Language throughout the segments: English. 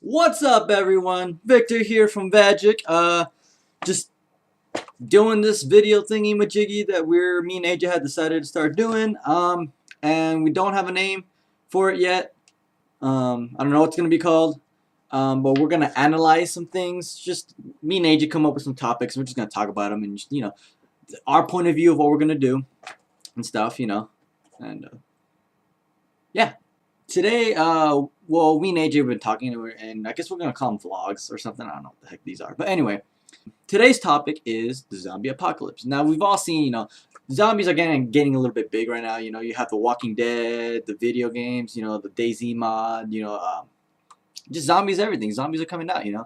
What's up, everyone? Victor here from VAJIC. Just doing this video thingy majiggy that me and AJ had decided to start doing. And we don't have a name for it yet. I don't know what it's gonna be called. But we're gonna analyze some things. Just me and AJ come up with some topics. We're just gonna talk about them and just, our point of view of what we're gonna do and stuff. And yeah. Today, well, me and AJ have been talking, and I guess we're gonna call them vlogs or something. I don't know what the heck these are, but anyway, today's topic is the zombie apocalypse. Now, we've all seen, zombies are getting a little bit big right now. You have the Walking Dead, the video games, the DayZ mod, just zombies, everything. Zombies are coming out. You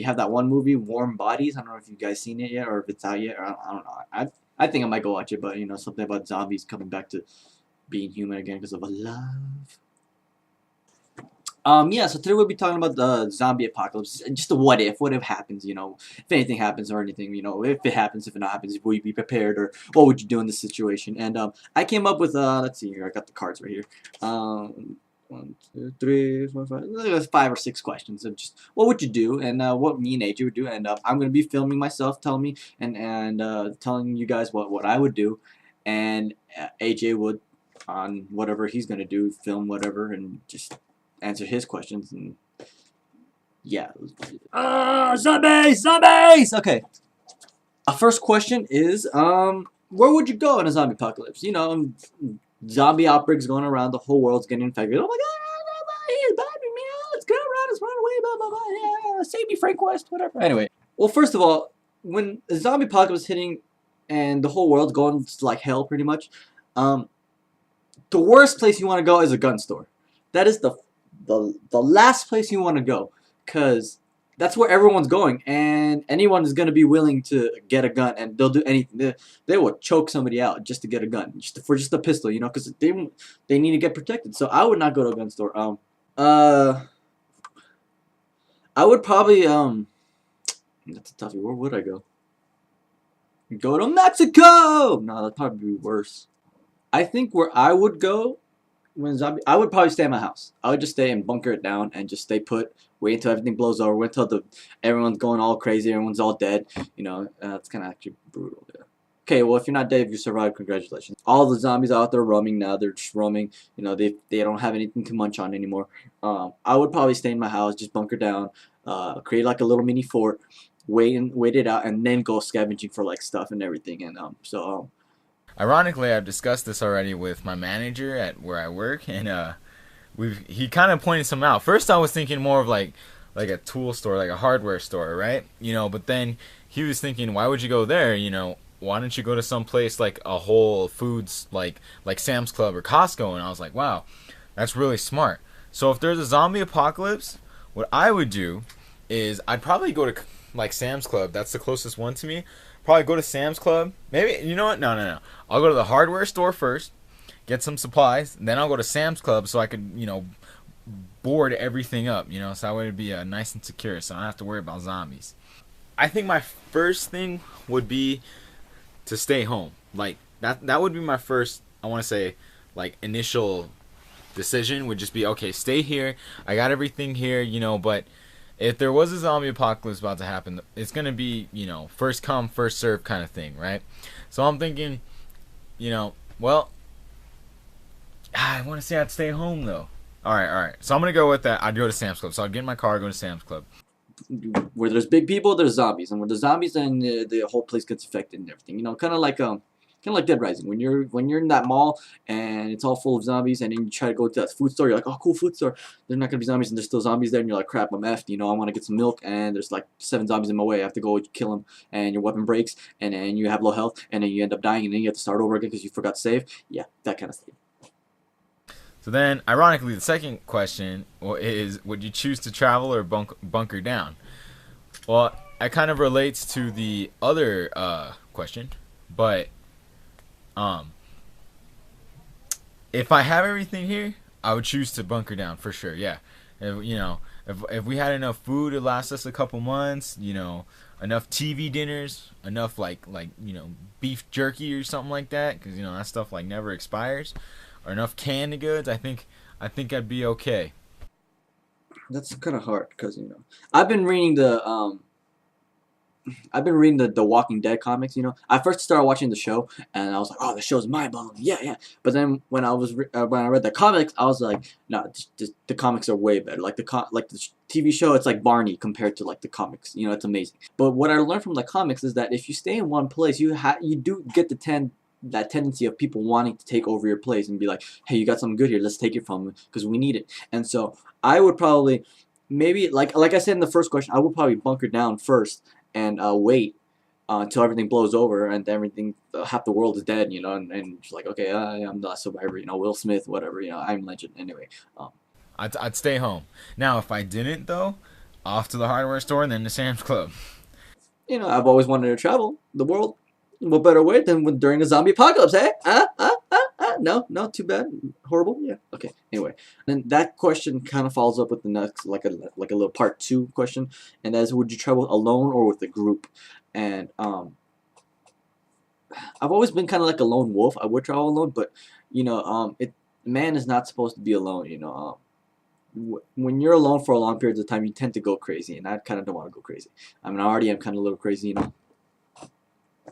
have that one movie, Warm Bodies. I don't know if you guys seen it yet, or if it's out yet, or I don't know. I think I might go watch it, but something about zombies coming back to being human again because of a love. Yeah, so today we'll be talking about the zombie apocalypse. Just a what if happens, if anything happens or anything, if it happens, if it not happens, will you be prepared, or what would you do in this situation? And I came up with, let's see here, I got the cards right here. 1, 2, 3, 4, 5, there's 5 or 6 questions of just what would you do, and what me and AJ would do, and I'm gonna be filming myself, telling me, and telling you guys what I would do, and AJ would, on whatever he's gonna do, film whatever, and just answer his questions. And yeah, zombies. Okay, our first question is where would you go in a zombie apocalypse? Zombie outbreaks going around, the whole world's getting infected. Oh my god, he's biting me, let's go around, let's run away, blah blah blah, yeah, save me, Frank West, whatever. Anyway, well, first of all, when a zombie apocalypse is hitting and the whole world's going like hell pretty much, the worst place you want to go is a gun store. That is the last place you want to go, because that's where everyone's going, and anyone is going to be willing to get a gun, and they'll do anything. They will choke somebody out just to get a gun, for just a pistol, because they need to get protected. So I would not go to a gun store. I would probably that's a toughie. Where would I go? Go to Mexico. No, that'd probably be worse. I think where I would go, I would probably stay in my house. I would just stay and bunker it down and just stay put, wait until everything blows over, wait until everyone's going all crazy, everyone's all dead. It's kind of actually brutal. Yeah. Okay, well, if you're not dead, if you survived, congratulations. All the zombies out there roaming now, they're just roaming. They don't have anything to munch on anymore. I would probably stay in my house, just bunker down, create like a little mini fort, wait it out, and then go scavenging for like stuff and everything. And Ironically, I've discussed this already with my manager at where I work, and he kind of pointed some out. First, I was thinking more of like a tool store, like a hardware store, right? But then he was thinking, why would you go there? Why don't you go to some place like a Whole Foods, like Sam's Club or Costco? And I was like, wow, that's really smart. So if there's a zombie apocalypse, what I would do is I'd probably go to like Sam's Club. That's the closest one to me. Probably go to Sam's Club. Maybe, you know what? No. I'll go to the hardware store first, get some supplies, and then I'll go to Sam's Club so I could, board everything up, so that way it'd be nice and secure, so I don't have to worry about zombies. I think my first thing would be to stay home. Like, that would be my first, I want to say, like, initial decision would just be, okay, stay here. I got everything here, but if there was a zombie apocalypse about to happen, it's going to be, first come, first serve kind of thing, right? So I'm thinking, well, I want to say I'd stay home, though. All right. So I'm going to go with that. I'd go to Sam's Club. So I'd get in my car, go to Sam's Club. Where there's big people, there's zombies. And where there's zombies, then the whole place gets infected and everything. Kind of like Dead Rising. When you're in that mall and it's all full of zombies, and then you try to go to that food store, you're like, oh, cool food store. There's not gonna be zombies, and there's still zombies there, and you're like, crap, I'm effed. I want to get some milk, and there's like 7 zombies in my way. I have to go kill them, and your weapon breaks, and then you have low health, and then you end up dying, and then you have to start over again because you forgot to save. Yeah, that kind of thing. So then, ironically, the second question is, would you choose to travel or bunker down? Well, it kind of relates to the other question, but if I have everything here, I would choose to bunker down for sure. Yeah, if we had enough food to last us a couple months, enough TV dinners, enough like beef jerky or something like that, because that stuff like never expires, or enough canned goods, I think I'd be okay. That's kind of hard because I've been reading the Walking Dead comics. I first started watching the show, and I was like, "Oh, the show's mind blowing." Yeah, yeah. But then when I read the comics, I was like, "No, the comics are way better. Like the TV show, it's like Barney compared to like the comics. It's amazing." But what I learned from the comics is that if you stay in one place, you do get that tendency of people wanting to take over your place and be like, "Hey, you got something good here. Let's take it from you because we need it." And so I would probably maybe like I said in the first question, I would probably bunker down first and wait until everything blows over and everything half the world is dead, and it's like, okay, I'm the last survivor, Will Smith, whatever, I'm legend anyway. I'd stay home. Now, if I didn't though, off to the hardware store and then to Sam's Club. I've always wanted to travel the world. What better way than during a zombie apocalypse, eh? No, too bad, horrible. Yeah, okay. Anyway, then that question kind of follows up with the next, like a little part 2 question, and that is, would you travel alone or with a group? And I've always been kind of like a lone wolf. I would travel alone, but man is not supposed to be alone. When you're alone for a long period of time, you tend to go crazy, and I kind of don't want to go crazy. I mean, I already am kind of a little crazy.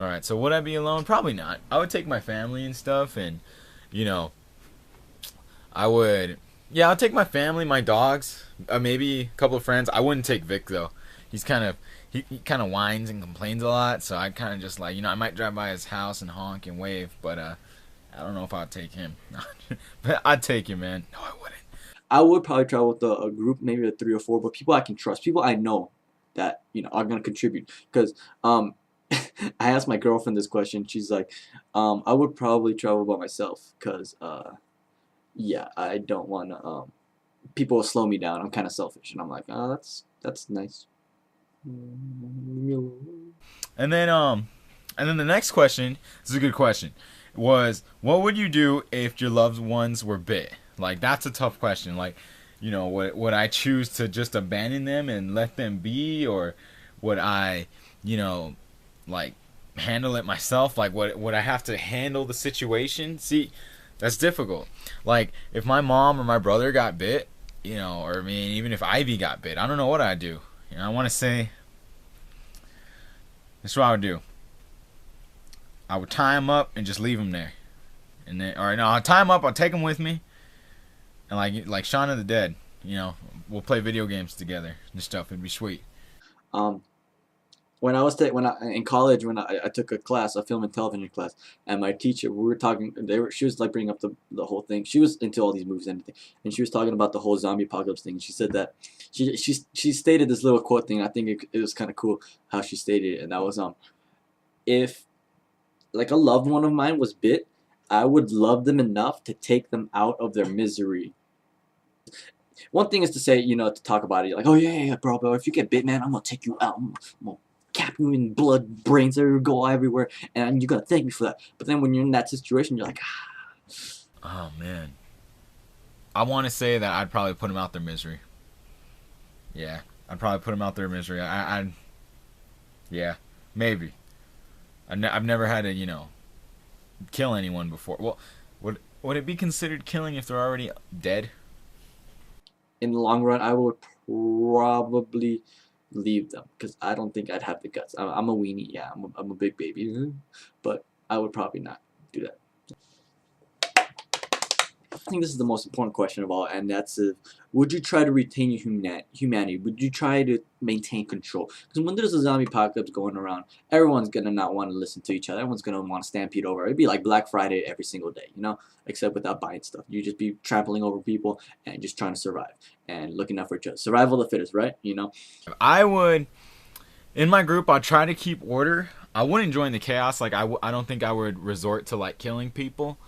All right, so would I be alone? Probably not. I would take my family and stuff, and I would. Yeah, I'll take my family, my dogs, maybe a couple of friends. I wouldn't take Vic though. He kind of whines and complains a lot, so I kind of just like I might drive by his house and honk and wave, but I don't know if I'd take him. But I'd take him, man. No, I wouldn't. I would probably travel with a group, maybe a 3 or 4, but people I can trust, people I know that are gonna contribute. Because I asked my girlfriend this question. She's like, I would probably travel by myself because yeah, I don't want to people will slow me down. I'm kind of selfish, and I'm like, oh, that's nice. And then the next question, this is a good question, was what would you do if your loved ones were bit? Like, that's a tough question. Like, would I choose to just abandon them and let them be, or would I, like, handle it myself? Like, would I have to handle the situation? See, that's difficult. Like, if my mom or my brother got bit, or I mean, even if Ivy got bit, I don't know what I'd do. I want to say, this is what I would do. I would tie him up and just leave him there. And then, or no, I'll tie him up. I'll take him with me. And like Shaun of the Dead, we'll play video games together and stuff. It'd be sweet. When I was in college, when I took a film and television class, and my teacher, we were talking, she was like bringing up the whole thing. She was into all these movies and everything, and she was talking about the whole zombie apocalypse thing. She said that she stated this little quote thing. I think it was kind of cool how she stated it, and that was if like a loved one of mine was bit, I would love them enough to take them out of their misery. One thing is to say, to talk about it, like, oh yeah, bro, if you get bit, man, I'm gonna take you out. I'm gonna cap you in blood, brains go everywhere, and you're gonna thank me for that. But then when you're in that situation, you're like, oh man, I want to say that I'd probably put them out their misery. Yeah, I'd probably put them out their misery. Yeah, maybe. I've never had to, kill anyone before. Well, would it be considered killing if they're already dead? In the long run, I would probably leave them because I don't think I'd have the guts. I'm a weenie, yeah, I'm a big baby, but I would probably not do that. I think this is the most important question of all, and that's would you try to retain your humanity? Would you try to maintain control? Because when there's a zombie apocalypse going around, everyone's gonna not want to listen to each other. Everyone's gonna want to stampede over. It'd be like Black Friday every single day, except without buying stuff. You just be trampling over people and just trying to survive and looking out for each other. Survival of the fittest, right? I would, in my group, I'd try to keep order. I wouldn't join the chaos. Like, I don't think I would resort to like killing people.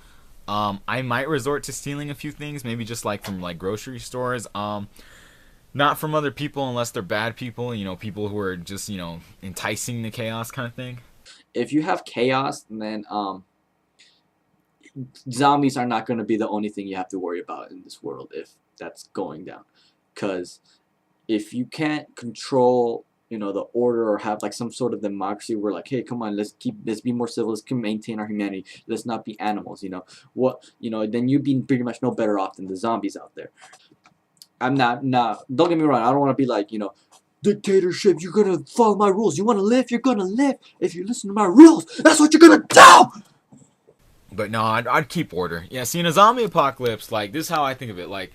I might resort to stealing a few things, maybe just like from like grocery stores. Not from other people unless they're bad people, people who are just, enticing the chaos kind of thing. If you have chaos, then zombies are not going to be the only thing you have to worry about in this world if that's going down. Because if you can't control the order or have like some sort of democracy where like, hey, come on, let's be more civil, let's maintain our humanity, let's not be animals, then you'd be pretty much no better off than the zombies out there. I'm not. Don't get me wrong. I don't want to be like, dictatorship. You're gonna follow my rules. You want to live? You're gonna live. If you listen to my rules, that's what you're gonna do. But no, I'd keep order. Yeah, see, in a zombie apocalypse, like, this is how I think of it. Like,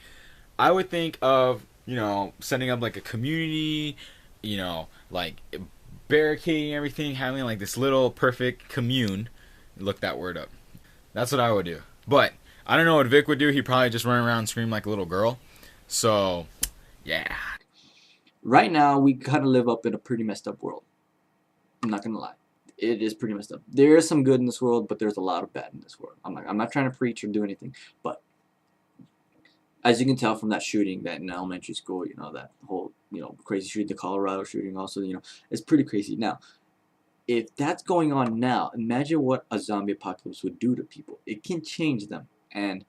I would think of, setting up, like, a community, like, barricading everything, having, like, this little perfect commune. Look that word up. That's what I would do. But I don't know what Vic would do. He'd probably just run around and scream like a little girl. So, yeah. Right now, we kind of live up in a pretty messed up world. I'm not gonna lie. It is pretty messed up. There is some good in this world, but there's a lot of bad in this world. I'm not trying to preach or do anything, but as you can tell from that shooting, that in elementary school, that whole, crazy shooting, the Colorado shooting also, it's pretty crazy. Now, if that's going on now, imagine what a zombie apocalypse would do to people. It can change them. And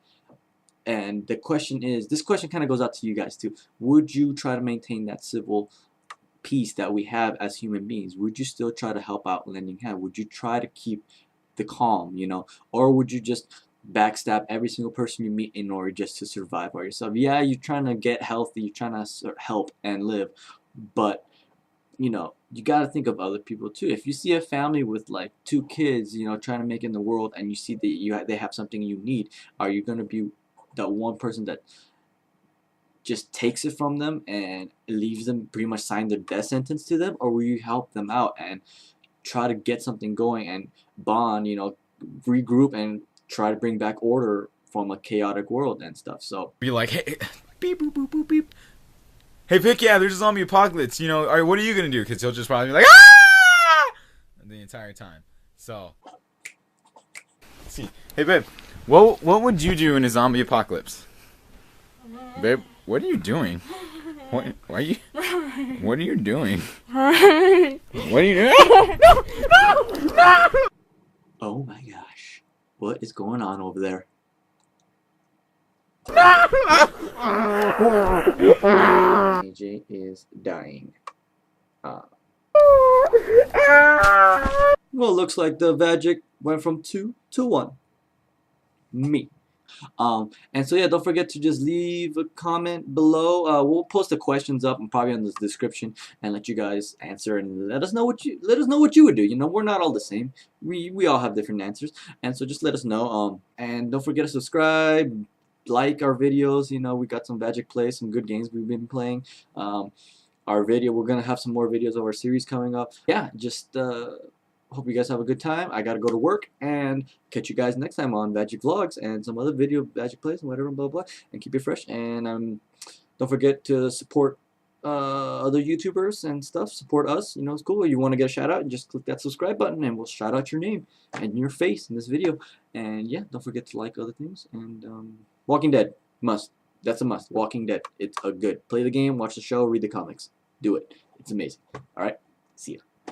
the question is, this question kind of goes out to you guys too. Would you try to maintain that civil peace that we have as human beings? Would you still try to help out lending hand? Would you try to keep the calm, or would you just backstab every single person you meet in order just to survive by yourself? Yeah, you're trying to get healthy, you're trying to help and live, but you got to think of other people too. If you see a family with like 2 kids, trying to make it in the world, and you see that they have something you need, are you going to be that one person that just takes it from them and leaves them pretty much sign their death sentence to them, or will you help them out and try to get something going and bond, regroup and try to bring back order from a chaotic world and stuff? So be like, hey, beep, boop, boop, boop, beep. Hey, Vic, yeah, there's a zombie apocalypse. All right, what are you gonna do? Because he'll just probably be like, ah, the entire time. So, let's see, hey, babe, what would you do in a zombie apocalypse? Babe, what are you doing? Why are you? What are you doing? What are you doing? No! Oh my gosh, what is going on over there? AJ is dying. Well, looks like the VAJIC went from 2 to 1. Me. And so yeah, don't forget to just leave a comment below. We'll post the questions up and probably in the description and let you guys answer and let us know what you would do. We're not all the same. We all have different answers, and so just let us know. And don't forget to subscribe, like our videos. We got some VAJIC plays, some good games we've been playing. We're gonna have some more videos of our series coming up. Yeah, just hope you guys have a good time. I gotta go to work, and catch you guys next time on VAJIC Vlogs and some other video VAJIC plays and whatever, blah blah. And keep it fresh. And don't forget to support other YouTubers and stuff. Support us. It's cool. If you want to get a shout out, just click that subscribe button, and we'll shout out your name and your face in this video. And yeah, don't forget to like other things. And Walking Dead, must. That's a must. Walking Dead. It's a good. Play the game, watch the show, read the comics. Do it. It's amazing. Alright, see ya.